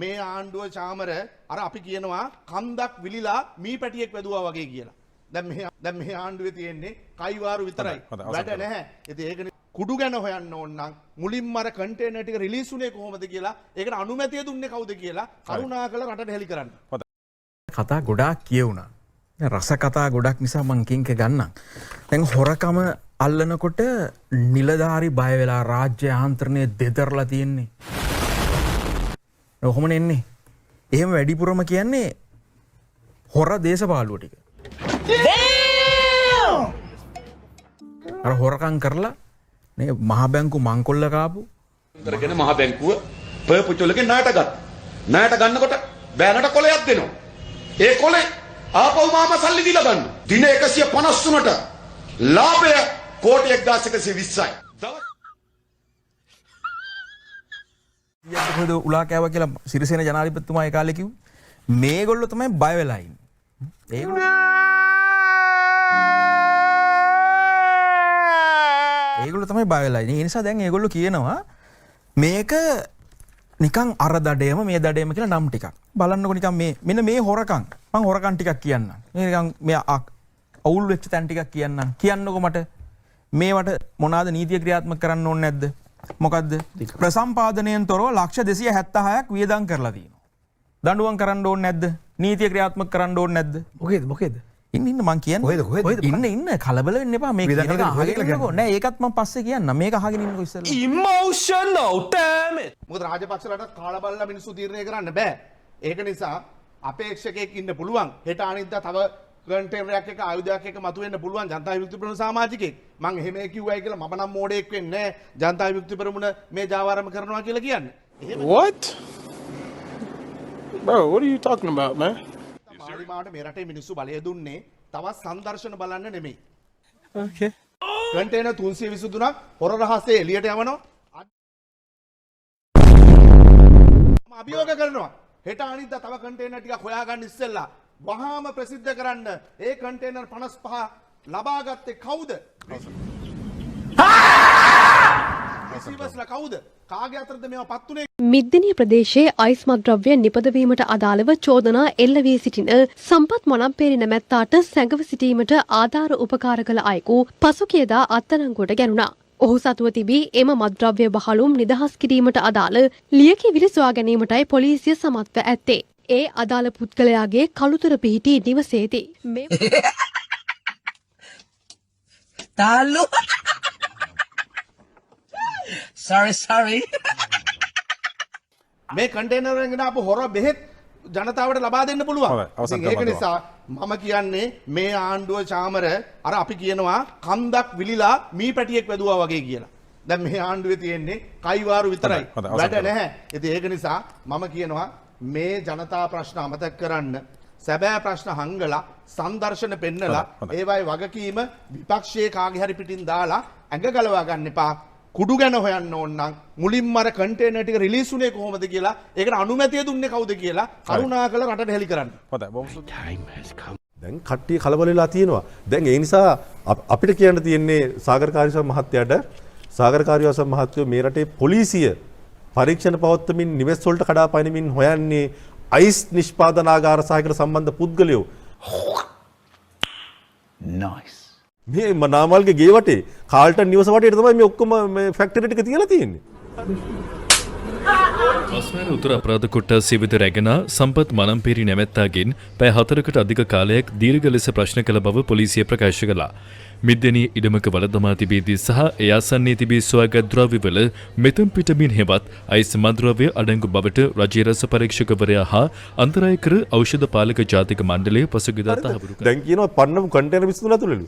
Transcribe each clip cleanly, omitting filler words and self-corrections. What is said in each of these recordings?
මේ ආණ්ඩුව චාමර අර අපි කියනවා කන්දක් විලිලා මී පැටියෙක් වැදුවා වගේ කියලා. දැන් මේ ආණ්ඩුවේ තියෙන්නේ කයිවාරු විතරයි. වැඩ නැහැ. ඉතින් ඒකනේ කුඩු ගැන හොයන්න ඕන නම් මුලින්ම අර කන්ටේනර් ටික රිලීස් උනේ කොහොමද කියලා ඒකට අනුමැතිය දුන්නේ කවුද කියලා කරුණාකරලා රටට හෙළි කරන්න. කතා ගොඩාක් කියවුණා. රස කතා ගොඩක් නිසා මං කින්ක ගන්නම්. දැන් හොරකම අල්ලනකොට නිලධාරි බය වෙලා රාජ්‍ය ආන්ත්‍රණය දෙදරලා තියෙන්නේ. ඔහොම නෙන්නේ. එහෙම වැඩිපුරම කියන්නේ හොර දේශපාලුව ටික. අර හොරකම් කරලා මේ මහ බැංකු මංකොල්ල කාපු කරගෙන මහ බැංකුව පර්පචුවලකින් ණයට ගත්තා. ණයට ගන්නකොට බෑනට කොලයක් දෙනවා. ඒ කොලේ ආපහු මාම සල්ලි දීලා ගන්න. දින 153ට ලාභය කෝටි 1120යි. යද්ද උලා කෑවා කියලා සිරිසේන ජනාධිපතිතුමා ඒ කාලේ කිව්වේ. මේගොල්ලෝ තමයි බය වෙලා ඉන්නේ. ඒගොල්ලෝ තමයි බය වෙලා ඉන්නේ. ඒ නිසා දැන් ඒගොල්ලෝ කියනවා මේක නිකන් අර දඩේම මේ දඩේම කියලා නම් ටිකක්. බලන්නකො නිකන් මේ මෙන්න මේ හොරකම්. මං හොරකම් ටිකක් කියන්නම්. මේ නිකන් මේ අවුල් වෙච්ච තැන් ටිකක් කියන්නම්. කියන්නකො මට මේවට මොනවාද නීතිය ක්‍රියාත්මක කරන්න ඕනේ නැද්ද? මොකද්ද? ප්‍රසම්පාදනයෙන් තොරව ලක්ෂ 276ක් වියදම් කරලා තියෙනවා. දඬුවම් කරන්න ඕනේ නැද්ද? නීතිය ක්‍රියාත්මක කරන්න ඕනේ නැද්ද? මොකේද? ඉන්න මං කියන්නේ. කොහෙද? ඉන්න කලබල වෙන්න එපා. මේ කියන එක අහගෙන ඉන්නකෝ. නෑ ඒකත් මං පස්සේ කියන්නම්. මේක අහගෙන ඉන්නකෝ ඉස්සෙල්ලා. Emotional damn it. මොකද රාජපක්ෂලට කාලා බලලා මිනිස්සු තීරණය කරන්න බෑ. ඒක නිසා අපේක්ෂකයෙක් ඉන්න පුළුවන්. හෙට අනිද්දා තව කන්ටේනරයක් එක ආයුධයක් එක මතුවෙන්න පුළුවන් ජනතා විමුක්ති පෙරමුණ සමාජිකයෙක්. මං එහෙම කිව්වයි කියලා මම නම් මෝඩයෙක් වෙන්නේ නෑ. ජනතා විමුක්ති පෙරමුණ මේ ජාවාරම කරනවා කියලා කියන්නේ. What? Bro, what are you talking about, man? මාලිමාවට මේ රටේ මිනිස්සු බලය දුන්නේ තවත් සංදර්ශන බලන්න නෙමෙයි. Okay. කන්ටේනර් 323ක් හොර රහසේ එළියට යවනවා. මම අභියෝග කරනවා. හෙට අනිද්දා තව කන්ටේනර් ටිකක් හොයාගන්න ඉස්සෙල්ලා වහාම ප්‍රසිද්ධ කරන්න ඒ කන්ටේනර් 55 ලබා ගත්තේ කවුද? රිසීවර්ස්ලා කවුද? කාගේ අතරද මේවා පත්තුනේ? මිද්දිනිය ප්‍රදේශයේ අයිස් මත්ද්‍රව්‍ය නිපදවීමට අදාළව චෝදනා එල්ල වී සිටින සම්පත් මොනම්පේරි නැමැත්තාට සැඟව සිටීමට ආධාර උපකාර කළ අයෙකු පසුගියදා අත්අඩංගුවට ගැනුණා. ඔහු සතුව තිබී එම මත්ද්‍රව්‍ය බහලුම් නිදහස් කිරීමට අදාළ ලියකියවිලි සොයා ගැනීමටයි පොලිසිය සමත්ව ඇත්තේ. ඒ අදාළ පුද්ගලයාගේ කළුතර පිහිටි නිවසේදී තාලු sorry මේ කන්ටේනර් වලින් ගෙන ආපු හොර බෙහෙත් ජනතාවට ලබා දෙන්න පුළුවන්. ඒක නිසා මම කියන්නේ මේ ආණ්ඩුව චාමර අර අපි කියනවා කන්දක් විලිලා මී පැටියෙක් වැදුවා වගේ කියලා. දැන් මේ ආණ්ඩුවේ තියෙන්නේ කයිවාරු විතරයි. වැඩ නැහැ. ඉතින් ඒක නිසා මම කියනවා මේ ජනතා ප්‍රශ්න අමතක කරන්න සැබෑ ප්‍රශ්න හංගලා සංදර්ශන පෙන්නලා ඒවයි වගකීම විපක්ෂයේ කාගේ හරි පිටින් දාලා ඇඟ ගලවා ගන්න එපා. කුඩු ගැන හොයන්න ඕන නම් මුලින්ම අර කන්ටේනර් ටික රිලීස් උනේ කොහොමද කියලා ඒකට අනුමැතිය දුන්නේ කවුද කියලා කරුණාකරලා රටට හෙළි කරන්න. හොඳයි බොහොම දැන් කට්ටිය කලබල වෙලා තියෙනවා. දැන් ඒ නිසා අපිට කියන්න තියෙන්නේ සාගර කාර්යසභ මහත්තයාට සාගර කාර්යසභ මහත්තයෝ මේ රටේ පොලිසිය පරීක්ෂණ පවත්වමින් නිවෙස් වලට කඩා පනිමින් හොයන්නේ අයිස් නිෂ්පාදනාගාර සහයකට සම්බන්ධ පුද්ගලයෝ. nice මේ මනාමල්ගේ ගේ වටේ කාල්ටන් නිවස වටේට තමයි මේ ඔක්කොම මේ ෆැක්ටරි ටික තියලා තියෙන්නේ. අස්වැර උතුර අපරාධ කොට්ටාස සිවිත රැගෙන සම්පත් මනම්පේරි නැමැත්තාගෙන් පැය 4කට අධික කාලයක් දීර්ඝ ලෙස ප්‍රශ්න කළ බව පොලිසිය ප්‍රකාශ කළා. මිද්දෙනී ඉඩමක වළදමා තිබීදී සහ ඒ ආසන්නයේ තිබී සොයාගත් ද්‍රව්‍යවල මෙතම්පිටමින් හෙවත් අයිස් මත්ද්‍රව්‍ය අඩංගු බවට රජයේ රස පරීක්ෂකවරයා හා අන්තරාය කර ඖෂධ පාලක ජාතික මණ්ඩලය පසුගියදා තහවුරු කළා. දැන් කියනවා පන්නපු කන්ටේනර් 23 ඇතුළේලු.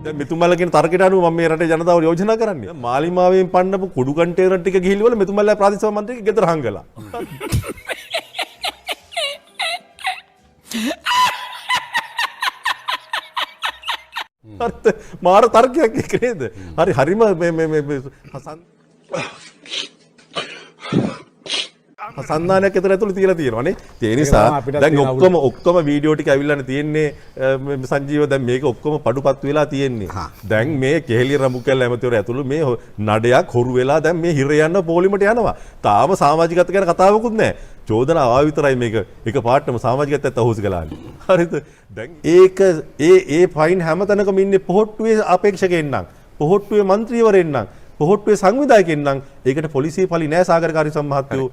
දැන් මෙතුමල්ලා කියන තර්කයට අනුව මම මේ රටේ ජනතාව යෝජනා කරන්නේ මාලිමාවෙන් පන්නපු කුඩු කන්ටේනර් ටික ගිහිල්වල මෙතුමල්ලා ප්‍රාදේශීය සභා මන්ත්‍රීගේ ගෙදර හංගලා. මාර තර්කයක් එක නේද? හරිම මේ සන්ධානයක් ඇතුළ ඇතුළේ තියලා තියෙනවානේ. ඒ නිසා දැන් ඔක්කොම වීඩියෝ ටික ඇවිල්ලානේ තියෙන්නේ සංජීව දැන් මේක ඔක්කොම පඩුපත් වෙලා තියෙන්නේ. දැන් මේ කෙහෙලි රමුකැල්ල ඇමතිවරු ඇතුළු මේ නඩයක් හොරු වෙලා දැන් මේ හිර යන පොලිමට යනවා. තාම සමාජිකත්ව ගැන කතාවකුත් නැහැ. චෝදනා ආවා විතරයි මේක එක පාටම සමාජිකත්වයට අහෝසි කළානේ. හරිද? දැන් ඒක ඒ ෆයින් හැමතැනකම ඉන්නේ පොහොට්ටුවේ අපේක්ෂකෙන් නම්, පොහොට්ටුවේ മന്ത്രിවරෙන් නම්, පොහොට්ටුවේ සංවිධායකෙන් නම් ඒකට පොලිසිය පලි නෑ සාගරකාරී සම්මහත්වෝ.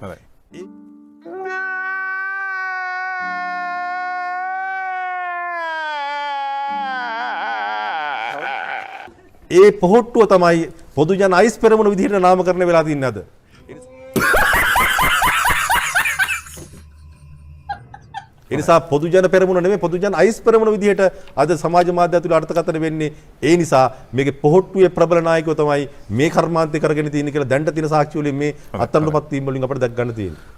ඒ පොහොට්ටුව තමයි පොදු ජන අයිස් පෙරමුණ විදිහට නාමකරණය වෙලා තින්නේ අද. ඒ නිසා පොදු ජන පෙරමුණ නෙමෙයි පොදු ජන අයිස් පෙරමුණ විදිහට අද සමාජ මාධ්‍ය ඇතුළේ අර්ථකථන වෙන්නේ. ඒ නිසා මේකේ පොහොට්ටුවේ ප්‍රබල නායකයෝ තමයි මේ කර්මාන්තය කරගෙන තියෙන්නේ කියලා දැන්ට තියෙන සාක්ෂි වලින් මේ අත්අඩංගුපත් වීම වලින් අපිට දැක් ගන්න තියෙන්නේ.